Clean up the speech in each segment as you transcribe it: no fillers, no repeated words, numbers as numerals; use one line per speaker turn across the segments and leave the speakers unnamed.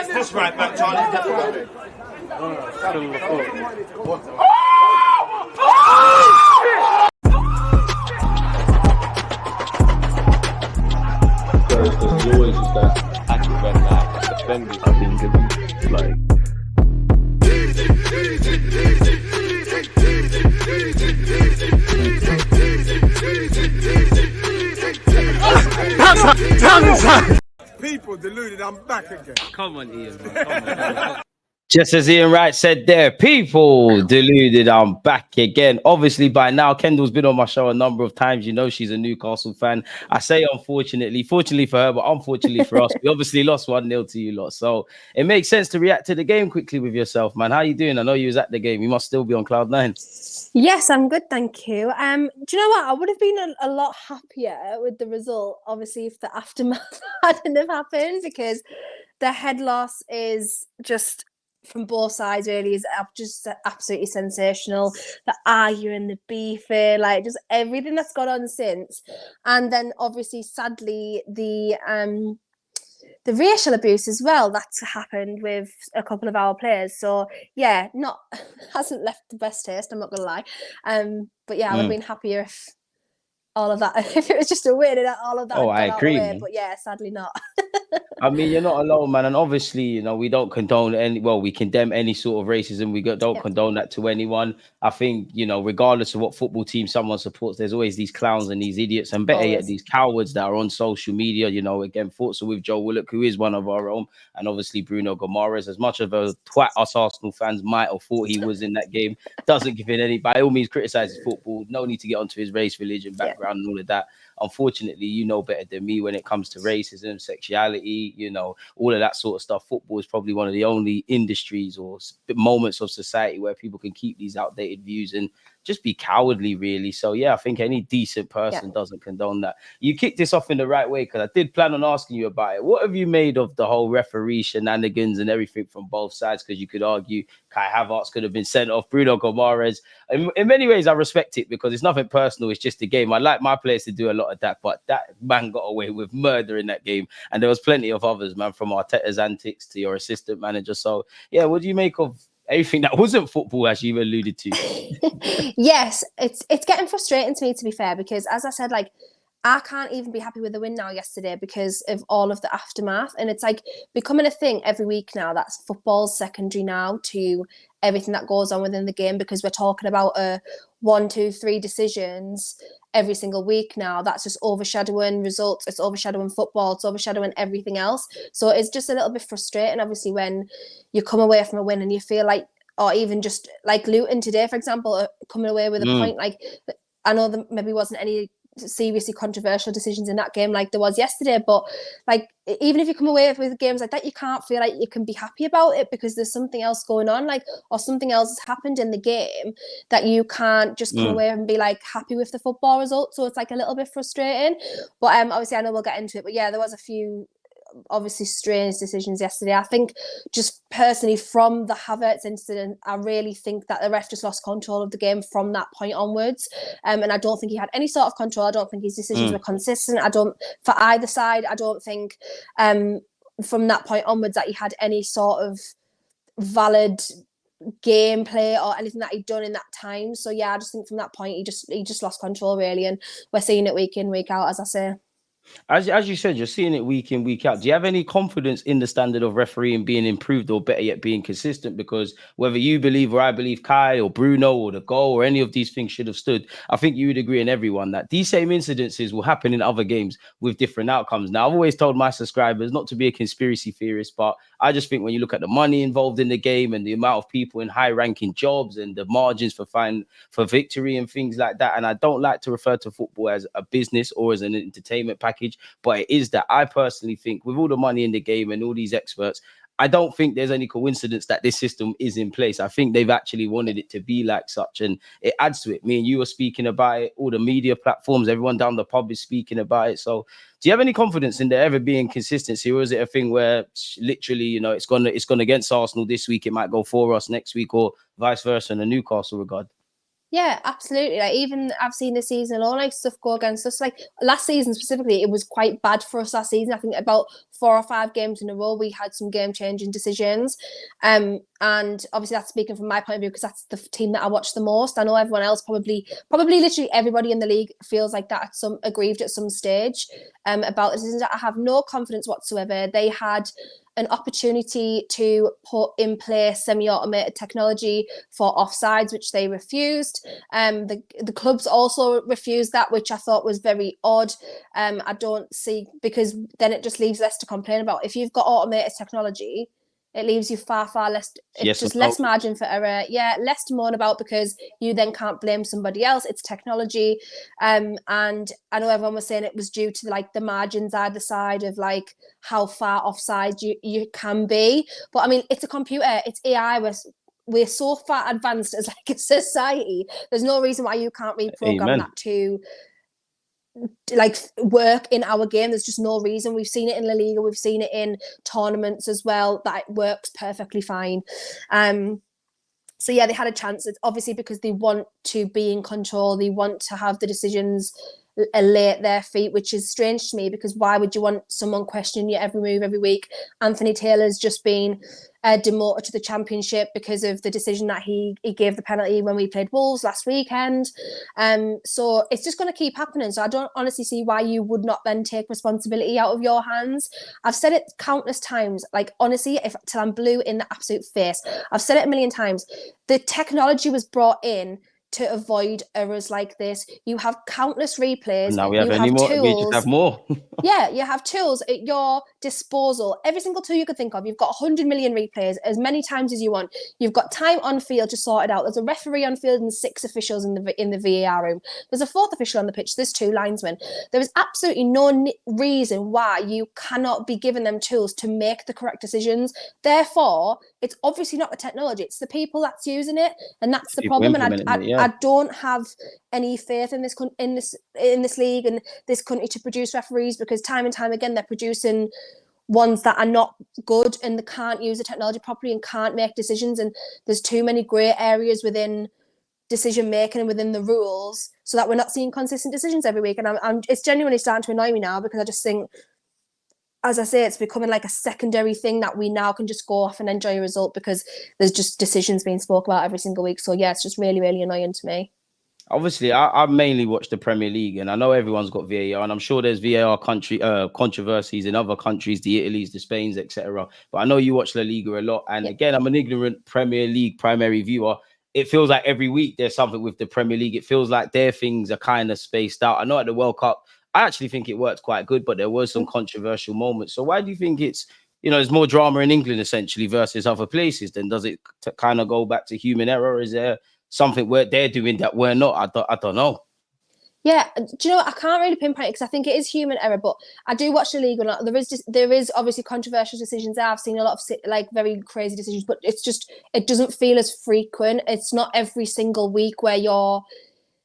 gets this right back, Charlie.
There's always just that active red line defenders. I think it's like.
People deluded, I'm back again.
Come on, Ian. Come on. Just as Ian Wright said there, people deluded, I'm back again. Obviously, by now, Kendall's been on my show a number of times. You know, she's a Newcastle fan. I say unfortunately, fortunately for her, but unfortunately for us, we obviously lost 1-0 to you lot. So it makes sense to react to the game quickly with yourself, man. How you doing? I know you was at the game. You must still be on cloud nine.
Yes, I'm good, thank you. Do you know what? I would have been a lot happier with the result, obviously, if the aftermath hadn't have happened, because the head loss is just from both sides really is just absolutely sensational. The arguing, the beefing, like just everything that's gone on since, and then obviously, sadly, the racial abuse as well that's happened with a couple of our players. So yeah, hasn't left the best taste, I'm not gonna lie. But yeah, I would have been happier if all of that, if it was just a win and all of that.
Oh, I agree.
But yeah, sadly not.
I mean, you're not alone, man. And obviously, you know, we don't condone we condemn any sort of racism. We don't condone that to anyone. I think, you know, regardless of what football team someone supports, there's always these clowns and these idiots and better yet, these cowards that are on social media. You know, again, thoughts with Joe Willock, who is one of our own, and obviously Bruno Gomares. As much of a twat us Arsenal fans might have thought he was in that game, doesn't give in any, by all means, criticizes football. No need to get onto his race, religion, background, and all of that. Unfortunately, you know better than me when it comes to racism, sexuality, you know, all of that sort of stuff. Football is probably one of the only industries or moments of society where people can keep these outdated views and just be cowardly, really. So, yeah, I think any decent person doesn't condone that. You kicked this off in the right way because I did plan on asking you about it. What have you made of the whole referee shenanigans and everything from both sides? Because you could argue Kai Havertz could have been sent off, Bruno Gomares. In many ways, I respect it because it's nothing personal. It's just a game. I like my players to do a lot of that, but that man got away with murder in that game. And there was plenty of others, man, from Arteta's antics to your assistant manager. So, yeah, what do you make of everything that wasn't football, as you alluded to?
Yes, it's getting frustrating to me, to be fair, because as I said, like, I can't even be happy with the win now yesterday because of all of the aftermath. And it's like becoming a thing every week now. That's football's secondary now to everything that goes on within the game, because we're talking about 1, 2, 3 decisions every single week now. That's just overshadowing results. It's overshadowing football. It's overshadowing everything else. So it's just a little bit frustrating, obviously, when you come away from a win and you feel like, or even just like Luton today, for example, coming away with a point. Like, I know there maybe wasn't any seriously controversial decisions in that game like there was yesterday, but like even if you come away with games like that, you can't feel like you can be happy about it because there's something else going on, like, or something else has happened in the game that you can't just come away and be like happy with the football result. So it's like a little bit frustrating, but obviously I know we'll get into it, but yeah, there was a few obviously strange decisions yesterday. I think just personally from the Havertz incident, I really think that the ref just lost control of the game from that point onwards, and I don't think he had any sort of control. I don't think his decisions were consistent. For either side, I don't think from that point onwards that he had any sort of valid gameplay or anything that he'd done in that time. So yeah, I just think from that point he just lost control really, and we're seeing it week in, week out, as I say.
As you said, you're seeing it week in, week out. Do you have any confidence in the standard of refereeing being improved, or better yet, being consistent? Because whether you believe or I believe Kai or Bruno or the goal or any of these things should have stood, I think you would agree, and everyone, that these same incidences will happen in other games with different outcomes. Now, I've always told my subscribers not to be a conspiracy theorist, but I just think when you look at the money involved in the game and the amount of people in high-ranking jobs and the margins for victory and things like that, and I don't like to refer to football as a business or as an entertainment package, but it is that. I personally think with all the money in the game and all these experts, I don't think there's any coincidence that this system is in place. I think they've actually wanted it to be like such, and it adds to it. Me and you are speaking about it, all the media platforms, everyone down the pub is speaking about it. So do you have any confidence in there ever being consistency, or is it a thing where literally, you know, it's gone against Arsenal this week, it might go for us next week, or vice versa in a Newcastle regard?
Yeah, absolutely. Like even I've seen this season alone, like stuff go against us. Like last season specifically, it was quite bad for us last season. I think about 4 or 5 games in a row, we had some game-changing decisions. And obviously that's speaking from my point of view because that's the team that I watch the most. I know everyone else probably literally everybody in the league feels like that aggrieved at some stage about the decisions. I have no confidence whatsoever. They had an opportunity to put in place semi-automated technology for offsides, which they refused. The clubs also refused that, which I thought was very odd. I don't see, because then it just leaves less to complain about. If you've got automated technology, it leaves you far less. It's
Yes,
just less margin for error. Yeah, less to moan about because you then can't blame somebody else. It's technology, and I know everyone was saying it was due to like the margins either side of like how far offside you can be. But I mean, it's a computer. It's AI. We're so far advanced as like a society. There's no reason why you can't reprogram
amen.
that to like work in our game. There's just no reason. We've seen it in La Liga, we've seen it in tournaments as well, that it works perfectly fine. So yeah, they had a chance. It's obviously because they want to be in control, they want to have the decisions lay at their feet, which is strange to me because why would you want someone questioning your every move every week? Anthony Taylor's just been demoted to the Championship because of the decision that he gave the penalty when we played Wolves last weekend. So it's just going to keep happening. So I don't honestly see why you would not then take responsibility out of your hands. I've said it countless times, like honestly, till I'm blue in the absolute face. I've said it a million times. The technology was brought in to avoid errors like this. You have countless replays.
And now we have
you
any
have
more?
tools.
We just have more.
Yeah, you have tools at your disposal. Every single tool you could think of. You've got 100 million replays as many times as you want. You've got time on field to sort it out. There's a referee on field and 6 officials in the VAR room. There's a 4th official on the pitch. There's 2 linesmen. There is absolutely no reason why you cannot be given them tools to make the correct decisions. Therefore, it's obviously not the technology. It's the people that's using it, and that's the problem. And I don't have any faith in this league and this country to produce referees, because time and time again they're producing ones that are not good and they can't use the technology properly and can't make decisions, and there's too many grey areas within decision making and within the rules so that we're not seeing consistent decisions every week. And it's genuinely starting to annoy me now, because I just think, as I say, it's becoming like a secondary thing that we now can just go off and enjoy a result because there's just decisions being spoke about every single week. So yeah, it's just really annoying to me.
Obviously, I mainly watch the Premier League, and I know everyone's got VAR, and I'm sure there's VAR controversies in other countries, the Italies, the Spains, etc. But I know you watch La Liga a lot, and again, I'm an ignorant Premier League primary viewer. It feels like every week there's something with the Premier League. It feels like their things are kind of spaced out. I know at the World Cup, I actually think it worked quite good, but there was some controversial moments. So why do you think it's, there's more drama in England essentially versus other places? Then does it kind of go back to human error? Is there something where they're doing that we're not? I don't know.
Yeah, do you know what? I can't really pinpoint it because I think it is human error, but I do watch the league a lot. There is obviously controversial decisions there. I've seen a lot of like very crazy decisions, but it doesn't feel as frequent. It's not every single week where you're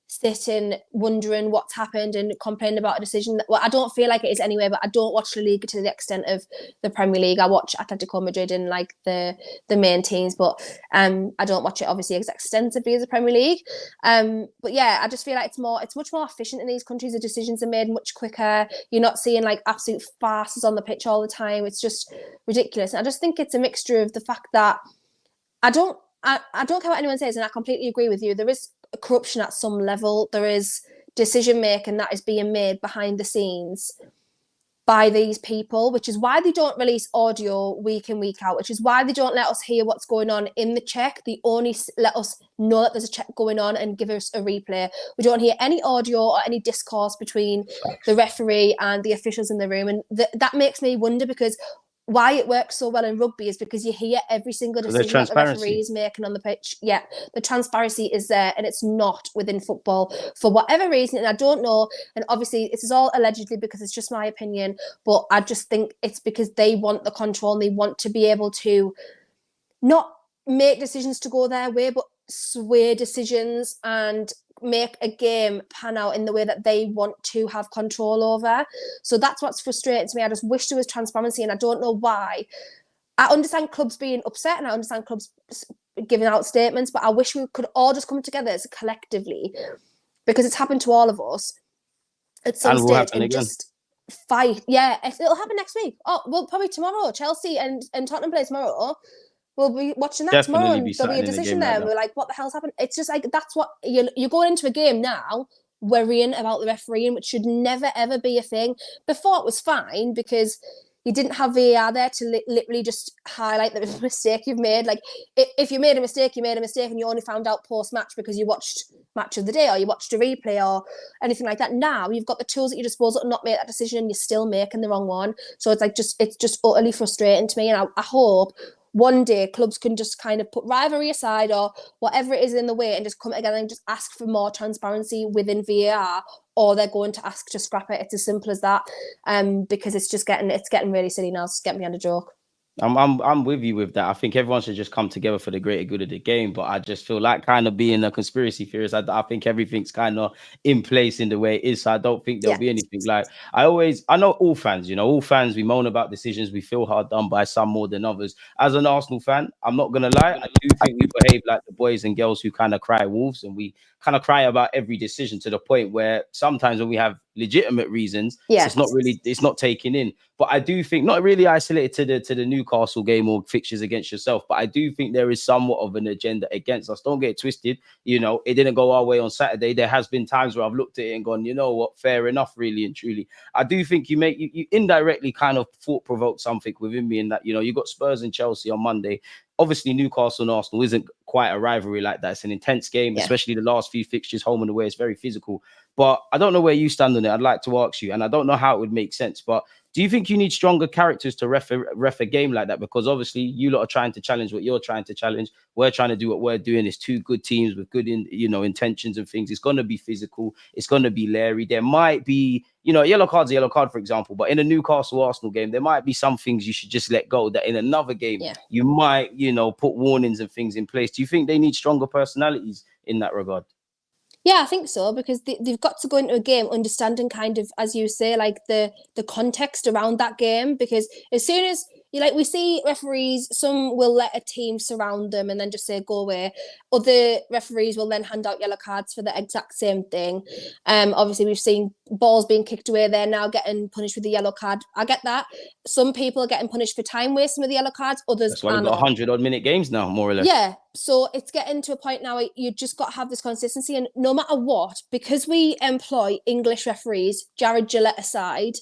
sitting wondering what's happened and complaining about a decision. Well, I don't feel like it is anyway, but I don't watch the league to the extent of the Premier League. I watch Atletico Madrid and like the main teams, but I don't watch it obviously as extensively as the Premier League. But yeah, I just feel like it's much more efficient in these countries. The decisions are made much quicker. You're not seeing like absolute farces on the pitch all the time. It's just ridiculous. And I just think it's a mixture of the fact that I don't care what anyone says, and I completely agree with you. There is corruption at some level. There is decision making that is being made behind the scenes by these people, which is why they don't release audio week in, week out, which is why they don't let us hear what's going on in the check. They only let us know that there's a check going on and give us a replay. We don't hear any audio or any discourse between the referee and the officials in the room. And that makes me wonder, because why it works so well in rugby is because you hear every single decision that the referee is making on the pitch. Yeah, the transparency is there, and it's not within football for whatever reason. And I don't know. And obviously, this is all allegedly because it's just my opinion. But I just think it's because they want the control and they want to be able to not make decisions to go their way, but sway decisions and make a game pan out in the way that they want to have control over. So that's what's frustrating to me. I just wish there was transparency, and I don't know why. I understand clubs being upset, and I understand clubs giving out statements, but I wish we could all just come together as collectively, because it's happened to all of us at some
And will
stage,
happen
and
again.
just fight. Yeah, it'll happen next week. Oh, well, probably tomorrow. Chelsea and Tottenham play tomorrow. We'll be watching that tomorrow,
Definitely
and
be
there'll be a
something in a
decision
game
there,
like
and
that.
we're like, what the hell's happened? It's just like, that's what you're going into a game now worrying about the refereeing, which should never ever be a thing. Before it was fine because you didn't have VAR there to literally just highlight the mistake you've made. Like, if you made a mistake, you made a mistake, and you only found out post-match because you watched Match of the Day or you watched a replay or anything like that. Now you've got the tools at your disposal to not make that decision, and you're still making the wrong one. So it's like it's just utterly frustrating to me, and I hope one day clubs can just kind of put rivalry aside or whatever it is in the way and just come together and just ask for more transparency within VAR, or they're going to ask to scrap it. It's as simple as that. Because it's getting really silly now. It's getting beyond a joke.
I'm with you with that. I think everyone should just come together for the greater good of the game. But I just feel like, kind of being a conspiracy theorist, I think everything's kind of in place in the way it is. So I don't think there'll be anything. Like, I know all fans, we moan about decisions. We feel hard done by some more than others. As an Arsenal fan, I'm not gonna lie, I do think we behave like the boys and girls who kind of cry wolves, and we kind of cry about every decision to the point where sometimes when we have legitimate reasons, it's not taken in. But I do think, not really isolated to the Newcastle game or fixtures against yourself, but I do think there is somewhat of an agenda against us. Don't get it twisted. It didn't go our way on Saturday. There has been times where I've looked at it and gone, you know what, fair enough, really and truly. I do think you indirectly kind of thought-provoked something within me in that, you got Spurs and Chelsea on Monday. Obviously, Newcastle and Arsenal isn't quite a rivalry like that. It's an intense game, especially the last few fixtures, home and away. It's very physical. But I don't know where you stand on it. I'd like to ask you, and I don't know how it would make sense, but do you think you need stronger characters to ref a game like that? Because obviously you lot are trying to challenge what you're trying to challenge. We're trying to do what we're doing. It's two good teams with good intentions and things. It's going to be physical. It's going to be leery. There might be, a yellow card's a yellow card, for example. But in a Newcastle Arsenal game, there might be some things you should just let go, that in another game, you might, put warnings and things in place. Do you think they need stronger personalities in that regard?
Yeah, I think so, because they've got to go into a game understanding, kind of, as you say, like the context around that game. Because as soon as we see referees, some will let a team surround them and then just say go away. Other referees will then hand out yellow cards for the exact same thing. Obviously we've seen balls being kicked away. They're now getting punished with the yellow card. I get that. Some people are getting punished for time wasting with the yellow cards. Others
That's why we've got 100-odd minute games now, more or less.
Yeah. So it's getting to a point now where you just got to have this consistency, and no matter what, because we employ English referees, Jared Gillett aside,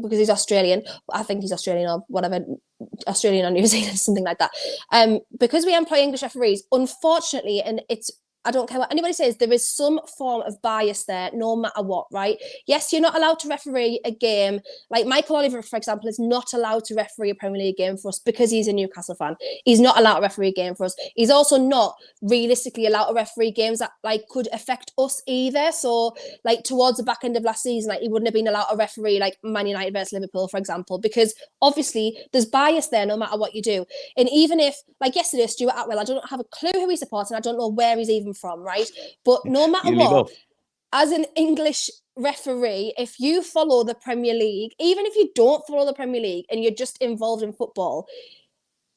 because he's Australian. I think he's Australian or whatever, Australian or New Zealand, something like that. Because we employ English referees, unfortunately, and I don't care what anybody says, there is some form of bias there, no matter what, right? Yes, you're not allowed to referee a game. Like Michael Oliver, for example, is not allowed to referee a Premier League game for us because he's a Newcastle fan. He's not allowed to referee a game for us. He's also not realistically allowed to referee games that could affect us either. So towards the back end of last season, he wouldn't have been allowed to referee Man United versus Liverpool, for example, because obviously there's bias there no matter what you do. And even if, yesterday, Stuart Atwell, I don't have a clue who he supports and I don't know where he's even from, right? But no matter what, as an English referee, if you follow the Premier League, even if you don't follow the Premier League and you're just involved in football,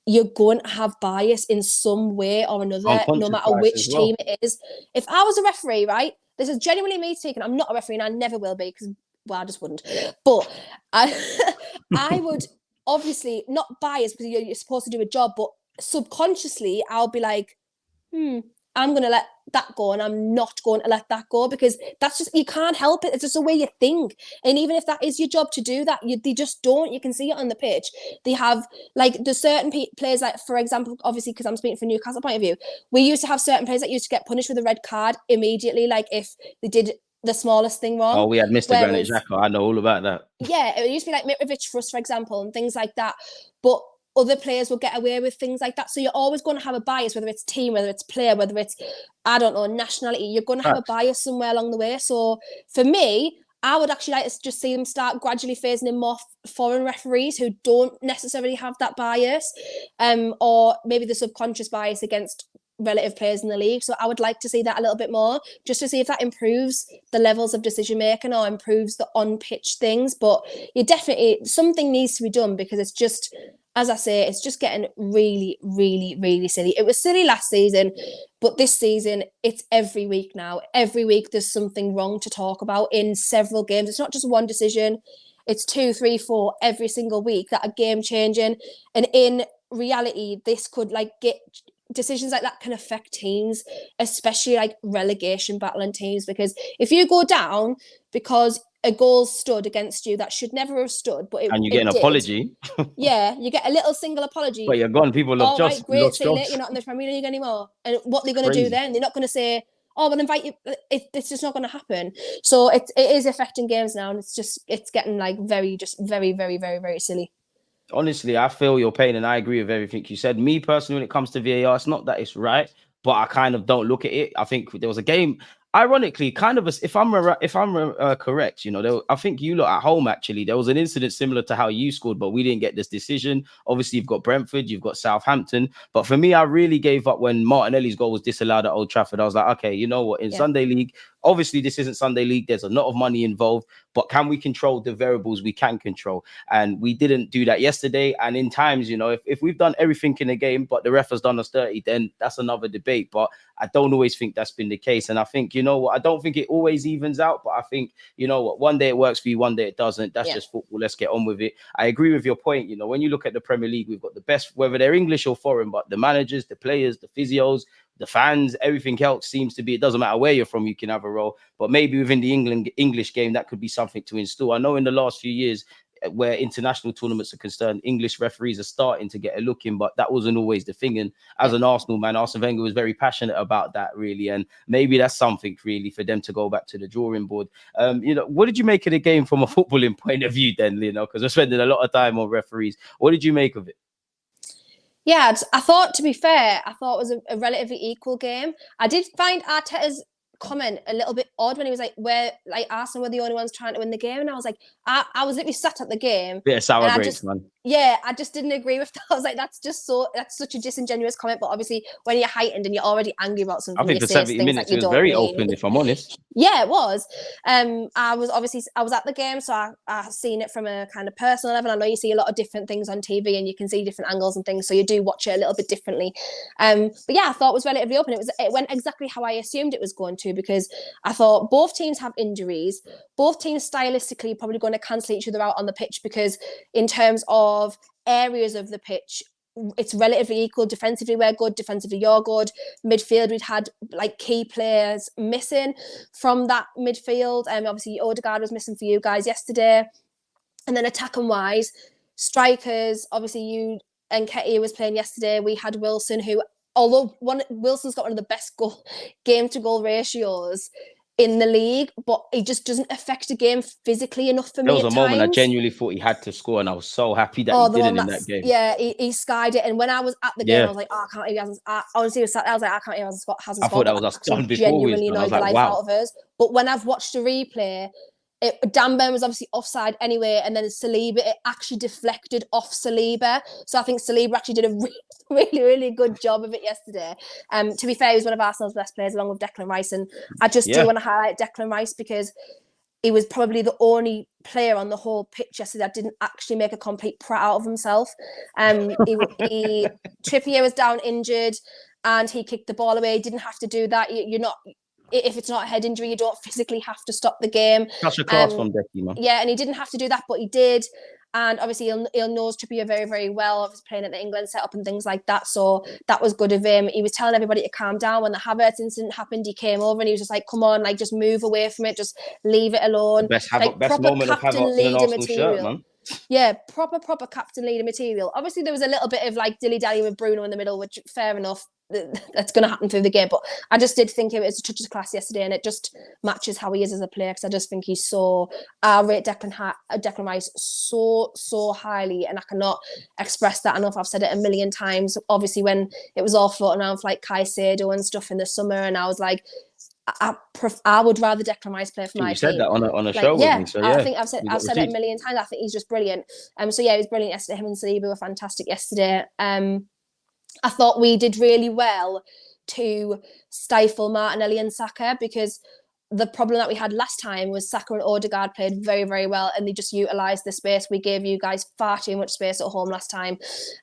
you're going to have bias in some way or another, no matter which team it is. If I was a referee, right, this is genuinely me speaking, I'm not a referee and I never will be, because, I just wouldn't. But I would obviously not bias, because you're supposed to do a job, but subconsciously I'll be like, I'm going to let that go and I'm not going to let that go, because that's just, you can't help it. It's just the way you think. And even if that is your job to do that, they just don't. You can see it on the pitch. They have, there's certain players, for example, obviously, because I'm speaking from Newcastle point of view, we used to have certain players that used to get punished with a red card immediately, if they did the smallest thing wrong.
Oh, we had Mr. Granit Xhaka. I know all about that.
Yeah, it used to be Mitrovic for us, for example, and things like that. But other players will get away with things like that. So you're always going to have a bias, whether it's team, whether it's player, whether it's, I don't know, nationality. You're going to have a bias somewhere along the way. So for me, I would actually like to just see them start gradually phasing in more foreign referees who don't necessarily have that bias, or maybe the subconscious bias against relative players in the league. So I would like to see that a little bit more, just to see if that improves the levels of decision making or improves the on-pitch things. But you definitely, something needs to be done, because it's just, as I say, it's just getting really, really, really silly. It was silly last season, but this season, it's every week now. Every week, there's something wrong to talk about in several games. It's not just one decision. It's 2, 3, 4 every single week that are game changing. And in reality, this could get decisions like that can affect teams, especially like relegation battling teams. Because if you go down because a goal stood against you that should never have stood, but
And you get an
did,
apology.
yeah, you get a little single apology.
But you're gone. People have
All right,
just
great.
lost
See you later.
jobs.
You're not in the Premier League anymore. And what they're going to do then? They're not going to say, "Oh, we'll invite you." It's just not going to happen. So it is affecting games now, and it's getting very, very, very, very, very silly.
Honestly, I feel your pain, and I agree with everything you said. Me personally, when it comes to VAR, it's not that it's right, but I kind of don't look at it. I think there was a game, ironically, kind of if I'm correct, I think you lot at home actually there was an incident similar to how you scored, but we didn't get this decision. Obviously, you've got Brentford, you've got Southampton, but for me, I really gave up when Martinelli's goal was disallowed at Old Trafford. I was like, okay, you know what? In Sunday League, obviously this isn't Sunday League. There's a lot of money involved, but can we control the variables we can control? And we didn't do that yesterday. And in times, if we've done everything in the game, but the ref has done us dirty, then that's another debate. But I don't always think that's been the case. And I think, I don't think it always evens out, but I think, one day it works for you, one day it doesn't. That's just football. Let's get on with it. I agree with your point. When you look at the Premier League, we've got the best, whether they're English or foreign, but the managers, the players, the physios, the fans, everything else seems to be, it doesn't matter where you're from, you can have a role. But maybe within the English game, that could be something to install. I know in the last few years, where international tournaments are concerned, English referees are starting to get a look in, but that wasn't always the thing. And as an Arsenal man, Arsene Wenger was very passionate about that, really. And maybe that's something really for them to go back to the drawing board. What did you make of the game from a footballing point of view then, because we're spending a lot of time on referees. What did you make of it?
Yeah, I thought, to be fair, it was a relatively equal game. I did find Arteta's comment a little bit odd when he was like, Arsenal were the only ones trying to win the game. And I was like, I was literally sat at the game.
Bit of sour grapes, man.
Yeah, I just didn't agree with that. I was like, that's such a disingenuous comment. But obviously, when you're heightened and you're already angry about something,
I think for 70 minutes it was very open, if I'm honest.
Yeah, it was. I was at the game, so I seen it from a kind of personal level. I know you see a lot of different things on TV, and you can see different angles and things, so you do watch it a little bit differently. But yeah, I thought it was relatively open. It went exactly how I assumed it was going to, because I thought both teams have injuries. Both teams stylistically probably going to cancel each other out on the pitch, because in terms of areas of the pitch, it's relatively equal. Defensively, we're good. Defensively, you're good. Midfield, we'd had key players missing from that midfield. Obviously, Odegaard was missing for you guys yesterday. And then attacking wise, strikers, obviously you and Nketiah was playing yesterday. We had Wilson, who, although Wilson's got one of the best game to goal ratios in the league, but he just doesn't affect the game physically enough for me.
There was a moment I genuinely thought he had to score, and I was so happy that he didn't in that game.
Yeah, he skied it. And when I was at the game, I was like, I can't believe he hasn't. Honestly, I was like, I can't believe he hasn't scored.
I thought that was us done before.
Genuinely annoyed the life out of us. But when I've watched the replay, Dan Burn was obviously offside anyway, and then Saliba, it actually deflected off Saliba. So I think Saliba actually did a really, really good job of it yesterday. To be fair, he was one of Arsenal's best players along with Declan Rice, and I just do want to highlight Declan Rice because he was probably the only player on the whole pitch yesterday that didn't actually make a complete prat out of himself. Trippier was down injured, and he kicked the ball away. He didn't have to do that. You're not. If it's not a head injury, you don't physically have to stop the game.
Such a class from Decky, man.
Yeah, and he didn't have to do that, but he did. And obviously, he'll knows Trippier very, very well. Obviously, playing at the England setup and things like that. So that was good of him. He was telling everybody to calm down. When the Havertz incident happened, he came over and he was just like, "Come on, just move away from it. Just leave it alone."
Best moment of Havertz in an Arsenal shirt, man.
Yeah, proper captain leader material. Obviously, there was a little bit of dilly-dally with Bruno in the middle, which fair enough. That's going to happen through the game, but I just did think it was a touch of class yesterday, and it just matches how he is as a player, because I just think he's I rate Declan Rice so highly, and I cannot express that enough. I've said it a million times. Obviously, when it was all floating around for Caicedo and stuff in the summer, and I was like, I would rather Declan Rice play for my team.
You said that on a show with me, so yeah.
I think I've said it a million times. I think he's just brilliant. So yeah, he was brilliant yesterday. Him and Saliba were fantastic yesterday. I thought we did really well to stifle Martinelli and Saka, because the problem that we had last time was Saka and Odegaard played very, very well, and they just utilised the space. We gave you guys far too much space at home last time,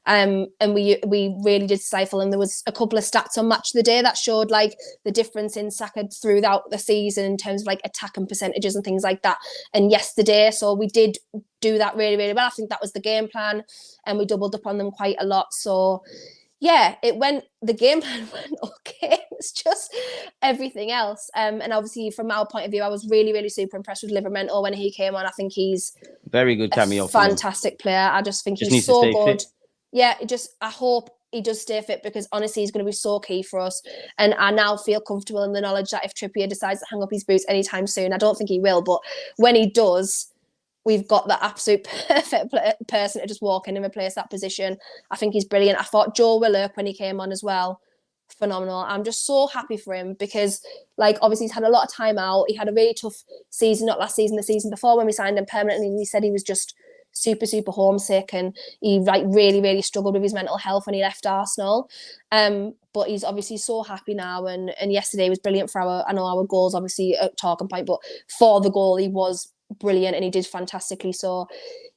and we really did stifle. And there was a couple of stats on Match of the Day that showed like the difference in Saka throughout the season in terms of like attacking percentages and things like that. And yesterday, so we did do that really, really well. I think that was the game plan, and we doubled up on them quite a lot. So yeah, the game plan went okay. It's just everything else. And obviously from our point of view, I was really, really super impressed with Livermore when he came on. I think he's
very good cameo.
Fantastic player. I just think he's so good. Fit. Yeah, I hope he does stay fit, because honestly, he's going to be so key for us. And I now feel comfortable in the knowledge that if Trippier decides to hang up his boots anytime soon, I don't think he will, but when he does, we've got the absolute perfect person to just walk in and replace that position. I think he's brilliant. I thought Joe Willock, when he came on as well, phenomenal. I'm just so happy for him, because like obviously he's had a lot of time out. He had a really tough season, not last season, the season before, when we signed him permanently. He said he was just super, super homesick, and he like really, really struggled with his mental health when he left Arsenal. But he's obviously so happy now, and yesterday was brilliant for our goals, obviously a talking point, but for the goal he was brilliant and he did fantastically. So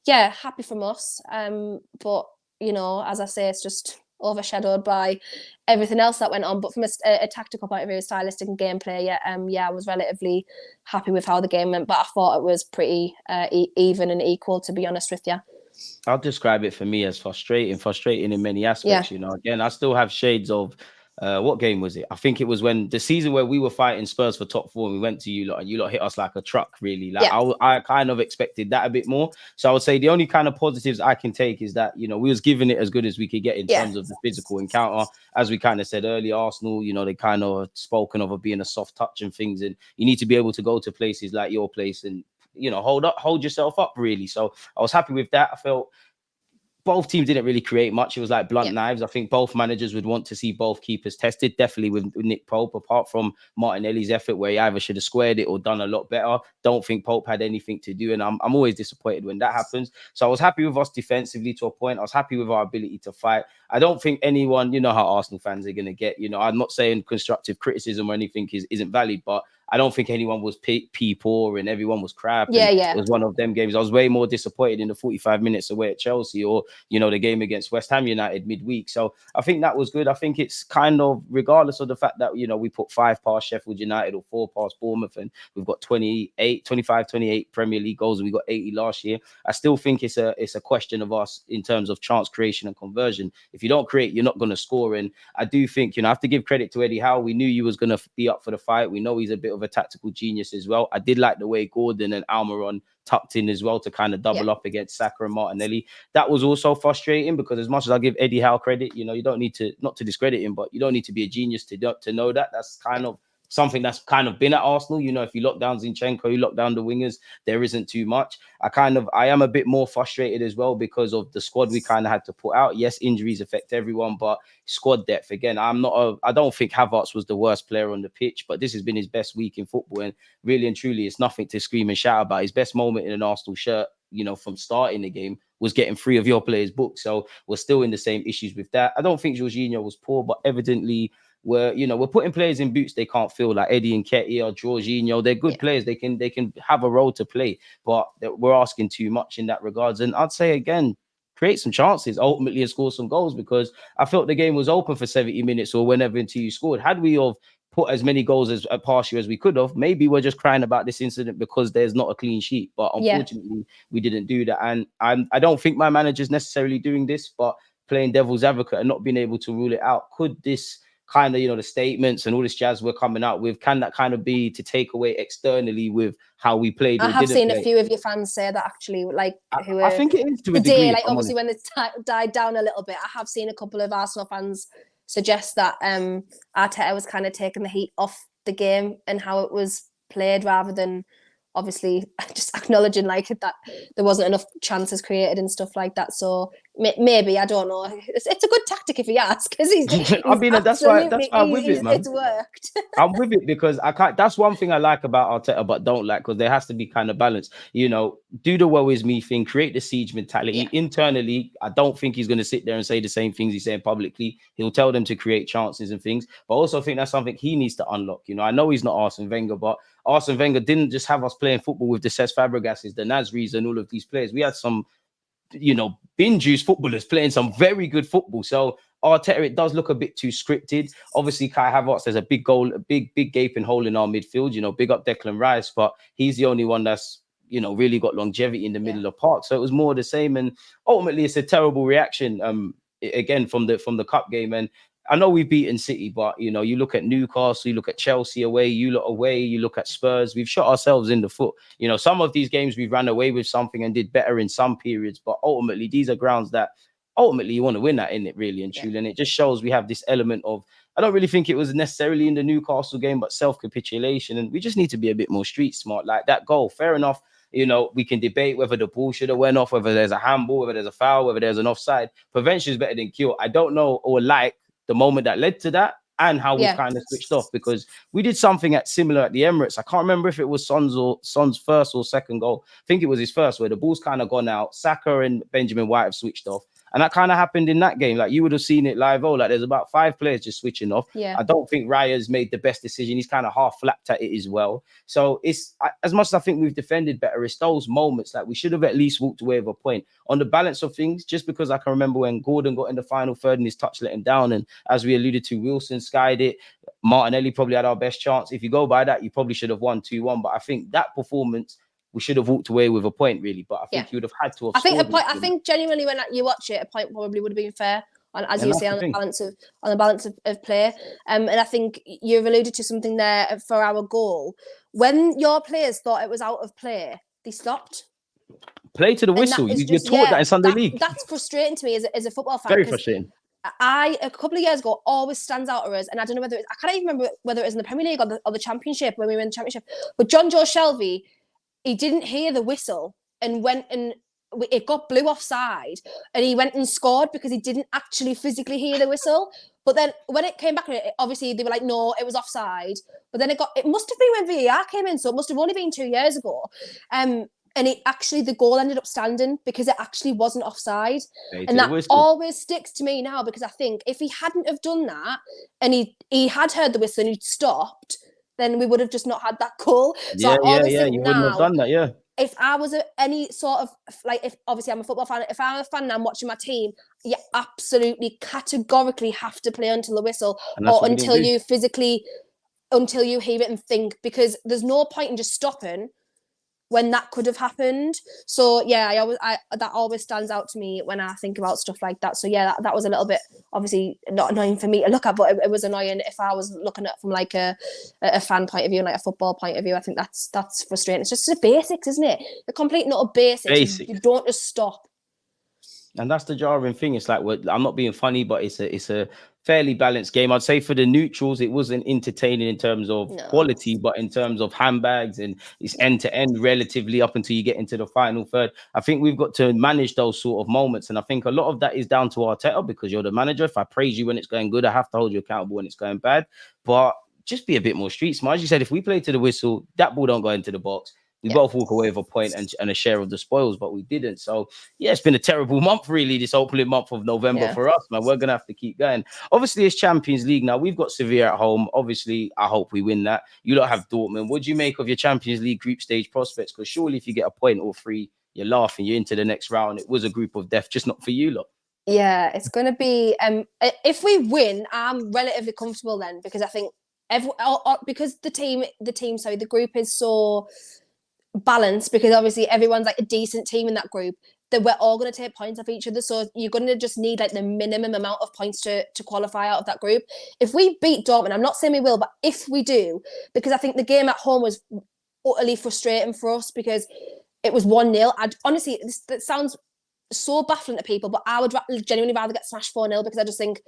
yeah, happy from us. But you know, as I say, it's just overshadowed by everything else that went on. But from a tactical point of view, stylistic and gameplay, I was relatively happy with how the game went, but I thought it was pretty even and equal, to be honest with you.
I'll describe it for me as frustrating in many aspects. You know, again, I still have shades of what game was it? I think it was when the season where we were fighting Spurs for top 4 and we went to you lot and you lot hit us like a truck, really. Like I kind of expected that a bit more. So I would say the only kind of positives I can take is that, you know, we was giving it as good as we could get in terms of the physical encounter. As we kind of said earlier, Arsenal, you know, they kind of spoken of being a soft touch and things, and you need to be able to go to places like your place and, you know, hold yourself up, really. So I was happy with that. I felt both teams didn't really create much. It was like blunt knives. I think both managers would want to see both keepers tested, definitely with Nick Pope, apart from Martinelli's effort where he either should have squared it or done a lot better. Don't think Pope had anything to do, and I'm always disappointed when that happens. So I was happy with us defensively to a point. I was happy with our ability to fight. I don't think anyone, you know how Arsenal fans are going to get, you know, I'm not saying constructive criticism or anything isn't valid, but I don't think anyone was poor and everyone was crap. It was one of them games. I was way more disappointed in the 45 minutes away at Chelsea, or, you know, the game against West Ham United midweek. So I think that was good. I think it's kind of, regardless of the fact that, you know, we put 5 past Sheffield United or 4 past Bournemouth, and we've got 28 Premier League goals, and we got 80 last year. I still think it's a question of us in terms of chance creation and conversion. If you don't create, you're not going to score. And I do think, you know, I have to give credit to Eddie Howe. We knew you was going to be up for the fight. We know he's a bit of a tactical genius as well. I did like the way Gordon and Almiron tucked in as well to kind of double up against Saka and Martinelli. That was also frustrating, because as much as I give Eddie Howe credit, you know, you don't need to, not to discredit him, but you don't need to be a genius to know that. That's kind of something that's kind of been at Arsenal. You know, if you lock down Zinchenko, you lock down the wingers, there isn't too much. I am a bit more frustrated as well because of the squad we kind of had to put out. Yes, injuries affect everyone, but squad depth, again, I don't think Havertz was the worst player on the pitch, but this has been his best week in football, and really and truly, it's nothing to scream and shout about. His best moment in an Arsenal shirt, you know, from starting the game, was getting 3 of your players booked. So we're still in the same issues with that. I don't think Jorginho was poor, but evidently we're putting players in boots they can't fill, like Eddie Nketiah or Jorginho. They're good players. They can have a role to play, but we're asking too much in that regards. And I'd say, again, create some chances ultimately and score some goals, because I felt the game was open for 70 minutes or whenever until you scored. Had we have put as many goals as past you as we could have, maybe we're just crying about this incident because there's not a clean sheet. But unfortunately, we didn't do that. And I don't think my manager's necessarily doing this, but playing devil's advocate and not being able to rule it out. Could this kind of, you know, the statements and all this jazz we're coming out with, can that kind of be to take away externally with how we played?
I have seen a few of your fans say that, actually, like,
I think it is to a degree.
Like, obviously, when it's died down a little bit, I have seen a couple of Arsenal fans suggest that Arteta was kind of taking the heat off the game and how it was played, rather than obviously just acknowledging like that there wasn't enough chances created and stuff like that. So Maybe, I don't know. It's a good tactic if you ask, because he's
I mean, that's why I'm with it, man.
It's worked.
I'm with it because I can't. That's one thing I like about Arteta, but don't like, because there has to be kind of balance. You know, do the woe is me thing, create the siege mentality internally. I don't think he's going to sit there and say the same things he's saying publicly. He'll tell them to create chances and things, but also think that's something he needs to unlock. You know, I know he's not Arsene Wenger, but Arsene Wenger didn't just have us playing football with the Cesc Fabregases, the Nasris, and all of these players. We had some, you know, bin juice footballers playing some very good football. So Arteta, it does look a bit too scripted. Obviously, Kai Havertz, there's a big goal, a big gaping hole in our midfield. You know, big up Declan Rice, but he's the only one that's, you know, really got longevity in the middle of the park. So it was more the same, and ultimately, it's a terrible reaction. Again, from the cup game, and I know we've beaten City, but you know, you look at Newcastle, you look at Chelsea away, you look away, you look at Spurs. We've shot ourselves in the foot. You know, some of these games we ran away with something and did better in some periods, but ultimately, these are grounds that ultimately you want to win that, in it, really and truly. And it just shows we have this element of, I don't really think it was necessarily in the Newcastle game, but self-capitulation, and we just need to be a bit more street smart. Like that goal, fair enough. You know, we can debate whether the ball should have went off, whether there's a handball, whether there's a foul, whether there's an offside. Prevention is better than cure. I don't know or like the moment that led to that and how we've kind of switched off, because we did something similar at the Emirates. I can't remember if it was Son's first or second goal. I think it was his first, where the ball's kind of gone out. Saka and Benjamin White have switched off. And that kind of happened in that game. Like, you would have seen it live. Like, there's about 5 players just switching off.
Yeah.
I don't think Raya's made the best decision. He's kind of half flapped at it as well. So it's, as much as I think we've defended better, it's those moments like we should have at least walked away with a point. On the balance of things, just because I can remember when Gordon got in the final third and his touch let him down, and as we alluded to, Wilson skied it. Martinelli probably had our best chance. If you go by that, you probably should have won 2-1. But I think that performance, we should have walked away with a point, really. But I think you would have had to have.
I think genuinely, when you watch it, a point probably would have been fair. As you say, on the balance of play. And I think you've alluded to something there for our goal. When your players thought it was out of play, they stopped.
Play to the whistle. You're taught that in Sunday League.
That's frustrating to me as a football fan.
Very frustrating.
A couple of years ago, always stands out to us, and I don't know whether I can't even remember whether it was in the Premier League or the Championship, when we were in the Championship. But John Joe Shelby, he didn't hear the whistle and went and it got blue offside, and he went and scored because he didn't actually physically hear the whistle. But then when it came back, obviously they were like, no, it was offside. But then it must have been when VAR came in, so it must have only been 2 years ago. And the goal ended up standing because it actually wasn't offside. And that always sticks to me now, because I think if he hadn't have done that and he had heard the whistle and he'd stopped, then we would have just not had that goal. So you wouldn't have done that, If I was any sort of, like, if obviously I'm a football fan, if I'm a fan and I'm watching my team, you absolutely categorically have to play until the whistle, or until you hear it and think, because there's no point in just stopping when that could have happened. So that always stands out to me when I think about stuff like that. So that was a little bit, obviously not annoying for me to look at, but it was annoying if I was looking at it from like a fan point of view and like a football point of view. I think that's frustrating. It's just the basics, isn't it? The complete not a basics. You don't just stop.
And that's the jarring thing. It's like, I'm not being funny, but it's a fairly balanced game. I'd say for the neutrals, it wasn't entertaining in terms of quality, but in terms of handbags, and it's end to end relatively up until you get into the final third. I think we've got to manage those sort of moments. And I think a lot of that is down to Arteta, because you're the manager. If I praise you when it's going good, I have to hold you accountable when it's going bad. But just be a bit more street smart. As you said, if we play to the whistle, that ball don't go into the box. We both walk away with a point and a share of the spoils, but we didn't. So, it's been a terrible month, really, this opening month of November for us, man. We're going to have to keep going. Obviously, it's Champions League now. We've got Sevilla at home. Obviously, I hope we win that. You lot have Dortmund. What do you make of your Champions League group stage prospects? Because surely if you get a point or 3, you're laughing. You're into the next round. It was a group of death, just not for you lot.
Yeah, it's going to be... if we win, I'm relatively comfortable then, because I think... because the group is so... balance, because obviously everyone's like a decent team in that group, that we're all going to take points off each other, so you're going to just need like the minimum amount of points to qualify out of that group. If we beat Dortmund, I'm not saying we will, but if we do, because I think the game at home was utterly frustrating for us, because it was 1-0. Honestly, that sounds so baffling to people, but I would genuinely rather get smashed 4-0, because I just think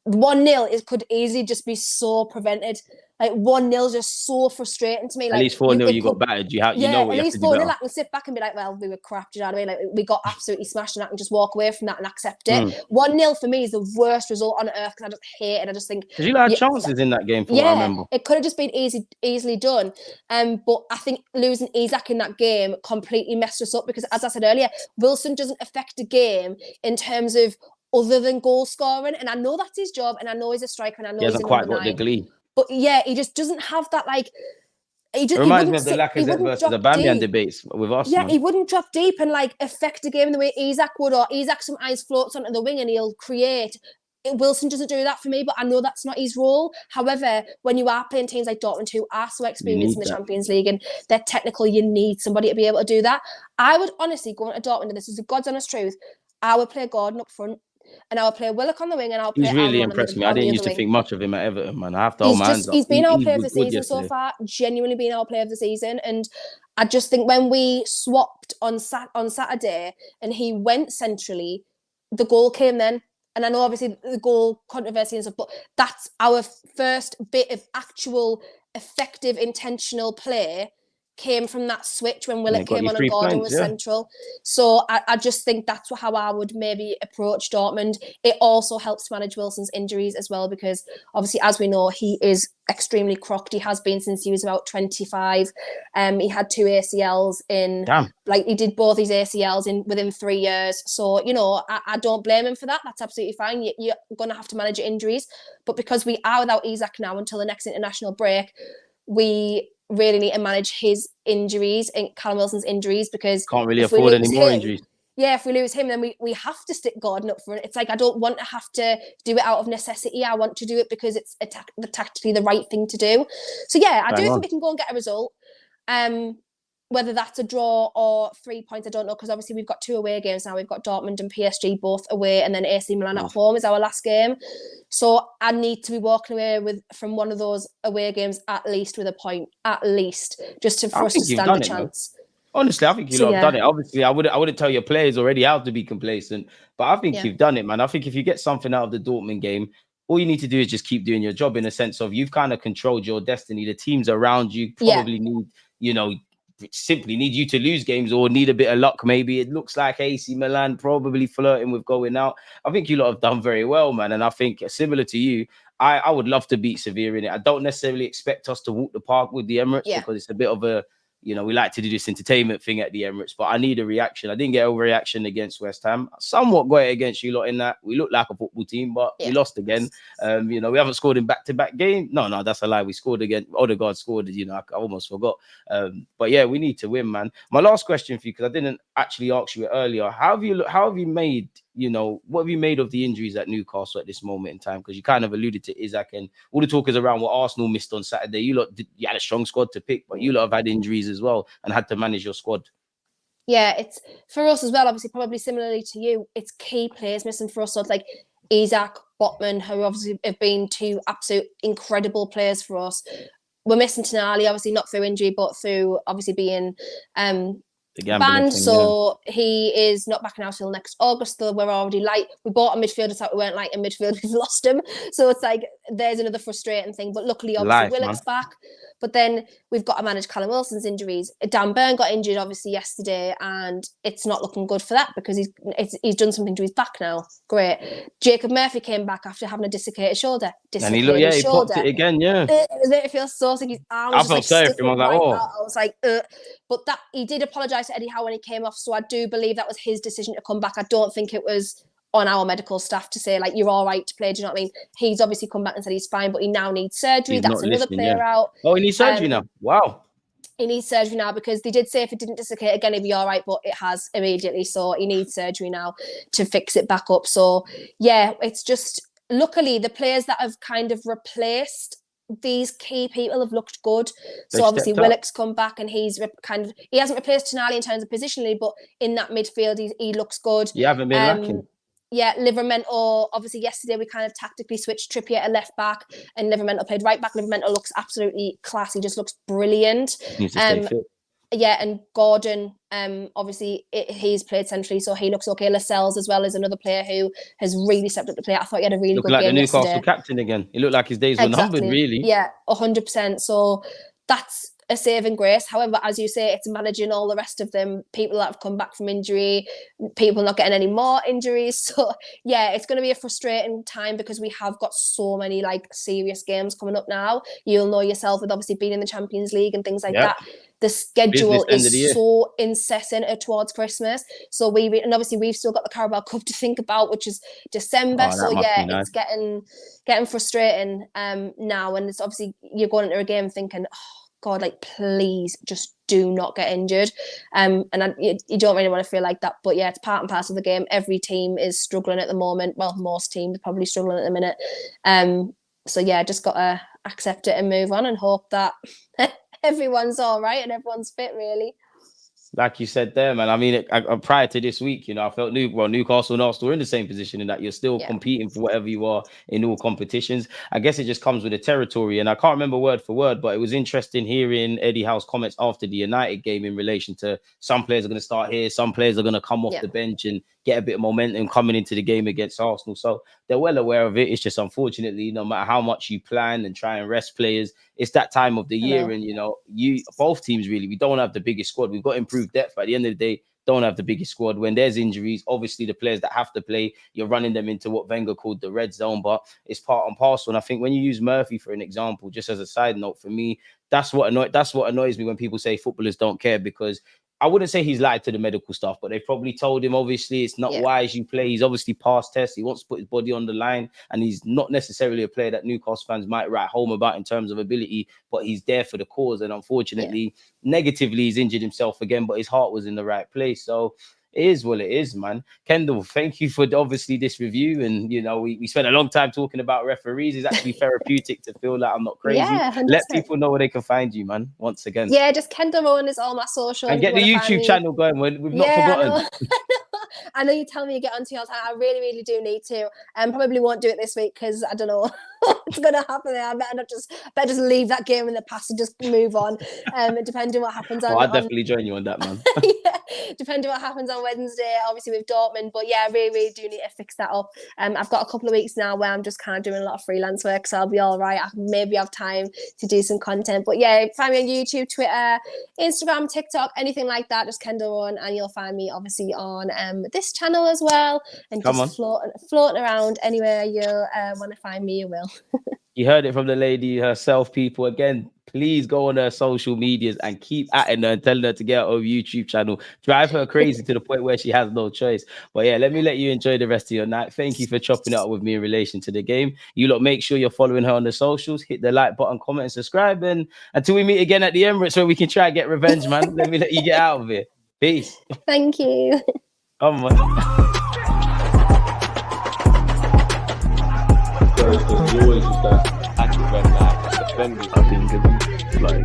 1-0 could easily just be so prevented. Like 1-0 just so frustrating to me. Like
At least 4-0 you got battered. You know
at
what you have
least
to do
4-0
better.
I can sit back and be like, well, we were crap, do you know what I mean? Like we got absolutely smashed and I can just walk away from that and accept it. 1-0 for me is the worst result on earth because I just hate it. I just think
Because you had chances in that game, for what I remember.
it could have just been easily done. But I think losing Isak in that game completely messed us up because, as I said earlier, Wilson doesn't affect the game in terms of other than goal scoring. And I know that's his job, and I know he's a striker, and I know
He
he's a
hasn't quite
number
got the
9.
glee.
But yeah, he just doesn't have that, like,
It reminds me of the Lacazette versus the Aubameyang debates with us.
Yeah,
man.
he wouldn't drop deep and like affect the game the way Isak would, or Isak sometimes floats onto the wing and he'll create. Wilson doesn't do that for me, but I know that's not his role. However, when you are playing teams like Dortmund who are so experienced in the Champions League and they're technical, you need somebody to be able to do that. I would honestly go into Dortmund, and this is the God's honest truth, I would play Gordon up front, and I would play Willock on the wing, and I would play
He's really
Almiron
impressed me. I didn't used to think much of him at Everton, man. I have to hold my hands up.
He's been our player of the
good
season so
yesterday.
far, genuinely been our player of the season. And I just think when we swapped on Saturday and he went centrally, the goal came then. And I know obviously the goal controversy and stuff, but that's our first bit of actual effective intentional play came from that switch when Willock came on and Gordon was central. So I just think that's how I would maybe approach Dortmund. It also helps manage Wilson's injuries as well, because obviously, as we know, he is extremely crocked. He has been since he was about 25. He had 2 ACLs in, like he did both his ACLs within 3 years. So, you know, I don't blame him for that. That's absolutely fine. You're going to have to manage your injuries. But because we are without Isak now until the next international break, we really need to manage his injuries and Callum Wilson's injuries, because
can't really afford any more injuries.
Yeah, if we lose him, then we have to stick Gordon up front. It's like, I don't want to have to do it out of necessity. I want to do it because it's tactically the right thing to do. So yeah, I do think we can go and get a result. Whether that's a draw or 3 points, I don't know, because obviously we've got 2 away games now. We've got Dortmund and PSG both away, and then AC Milan at home is our last game. So I need to be walking away from one of those away games at least with a point, at least, just for us to stand a chance.
Honestly, I think you have done it. Obviously, I wouldn't tell your players already how to be complacent, but I think you've done it, man. I think if you get something out of the Dortmund game, all you need to do is just keep doing your job, in a sense of you've kind of controlled your destiny. The teams around you probably need, simply need you to lose games or need a bit of luck. Maybe it looks like AC Milan probably flirting with going out. I think you lot have done very well, man. And I think similar to you, I would love to beat Sevilla in it. I don't necessarily expect us to walk the park with the Emirates because it's a bit of a, we like to do this entertainment thing at the Emirates, but I need a reaction. I didn't get a reaction against West Ham. Somewhat got it against you lot in that we look like a football team, but we lost again. We haven't scored in back-to-back games. No, that's a lie. We scored again. Odegaard scored, I almost forgot. But yeah, we need to win, man. My last question for you, because I didn't actually ask you it earlier. How have you made, what have you made of the injuries at Newcastle at this moment in time? Because you kind of alluded to Isak and all the talk is around what Arsenal missed on Saturday. You had a strong squad to pick, but you lot have had injuries as well and had to manage your squad.
Yeah, it's for us as well, obviously, probably similarly to you, it's key players missing for us. So it's like Isak, Botman, who obviously have been 2 absolute incredible players for us. We're missing Tonali, obviously not through injury, but through obviously being banned. So he is not back now till next August, though we're already light. We bought a midfielder, so we weren't light in midfield. We've lost him. So it's like, there's another frustrating thing. But luckily, obviously, Willock's back. But then we've got to manage Callum Wilson's injuries. Dan Burn got injured, obviously, yesterday, and it's not looking good for that because he's done something to his back now. Great. Jacob Murphy came back after having a dislocated shoulder.
He popped it again,
It feels so sick. His arm was
I felt sorry for him. I
was like, But that he did apologise to Eddie Howe when he came off, so I do believe that was his decision to come back. I don't think it was on our medical staff to say, like, you're all right to play. Do you know what I mean? He's obviously come back and said he's fine, but he now needs surgery. That's another player out.
Oh, he needs surgery now. Wow.
He needs surgery now because they did say if it didn't dislocate again, he'd be all right, but it has immediately. So he needs surgery now to fix it back up. So, yeah, it's just, luckily, the players that have kind of replaced these key people have looked good. So obviously Willock's come back and he's he hasn't replaced Tonali in terms of positionally, but in that midfield, he looks good.
You haven't been lacking.
Yeah, Livramento, obviously yesterday we kind of tactically switched Trippier to left back and Livramento played right back. Livramento looks absolutely classy, just looks brilliant.
Needs to stay fit.
Yeah, and Gordon Obviously, he's played centrally, so he looks okay. Lascelles as well is another player who has really stepped up to play. I thought he had a really
Looking
good
like the
game
Newcastle
yesterday.
captain again. He looked like his days were numbered, really.
Yeah, 100%. So that's a saving grace. However, as you say, it's managing all the rest of them, people that have come back from injury, people not getting any more injuries. So yeah, it's going to be a frustrating time because we have got so many like serious games coming up now. You'll know yourself with obviously being in the Champions League and things like that. The schedule is so incessant towards Christmas. So and obviously we've still got the Carabao Cup to think about, which is December. So yeah, it's getting frustrating now, and it's obviously you're going into a game thinking, oh God, like please just do not get injured. And you don't really want to feel like that, but yeah, it's part and parcel of the game. Every team is struggling at the moment. Well, most teams are probably struggling at the minute. So yeah, just got to accept it and move on and hope that everyone's all right and everyone's fit, really.
Like you said there, man. I mean, prior to this week, I felt Newcastle and Arsenal are in the same position in that you're still competing for whatever you are in all competitions. I guess it just comes with the territory. And I can't remember word for word, but it was interesting hearing Eddie Howe's comments after the United game in relation to some players are going to start here, some players are going to come off the bench and get a bit of momentum coming into the game against Arsenal. So they're well aware of it. It's just unfortunately, no matter how much you plan and try and rest players, it's that time of the year. And, both teams really, we don't have the biggest squad. We've got improved depth. But at the end of the day, don't have the biggest squad. When there's injuries, obviously the players that have to play, you're running them into what Wenger called the red zone, but it's part and parcel. And I think when you use Murphy for an example, just as a side note for me, that's what annoys me when people say footballers don't care, because I wouldn't say he's lied to the medical stuff, but they've probably told him, obviously, it's not wise you play. He's obviously passed tests. He wants to put his body on the line, and he's not necessarily a player that Newcastle fans might write home about in terms of ability, but he's there for the cause. And unfortunately, negatively, he's injured himself again, but his heart was in the right place. So it is what it is, man. Kendall, thank you for obviously this review. And, we spent a long time talking about referees. It's actually therapeutic to feel like I'm not crazy.
Yeah, 100%.
Let people know where they can find you, man, once again.
Yeah, just Kendall Rowan is all my socials.
And get the YouTube channel going. We've not forgotten.
I know you tell me you get onto your time. I really, really do need to. Probably won't do it this week because I don't know what's going to happen there. I better just leave that game in the past and just move on. Depending what happens.
I'll definitely join you on that, man.
Depending what happens on Wednesday, obviously with Dortmund. But yeah, I really, really do need to fix that up. I've got a couple of weeks now where I'm just kind of doing a lot of freelance work, so I'll be all right. I maybe have time to do some content. But yeah, find me on YouTube, Twitter, Instagram, TikTok, anything like that. Just Kendall Rowan, and you'll find me obviously on this channel as well. And just floating around anywhere you want to find me, you will.
You heard it from the lady herself, people. Again, please go on her social medias and keep at her and telling her to get her own YouTube channel. Drive her crazy to the point where she has no choice. But yeah, let you enjoy the rest of your night. Thank you for chopping it up with me in relation to the game. You lot make sure you're following her on the socials. Hit the like button, comment, and subscribe. And until we meet again at the Emirates where we can try and get revenge, man, let you get out of here. Peace.
Thank you.
Come on.
There's always that active red light, defending. I think it's like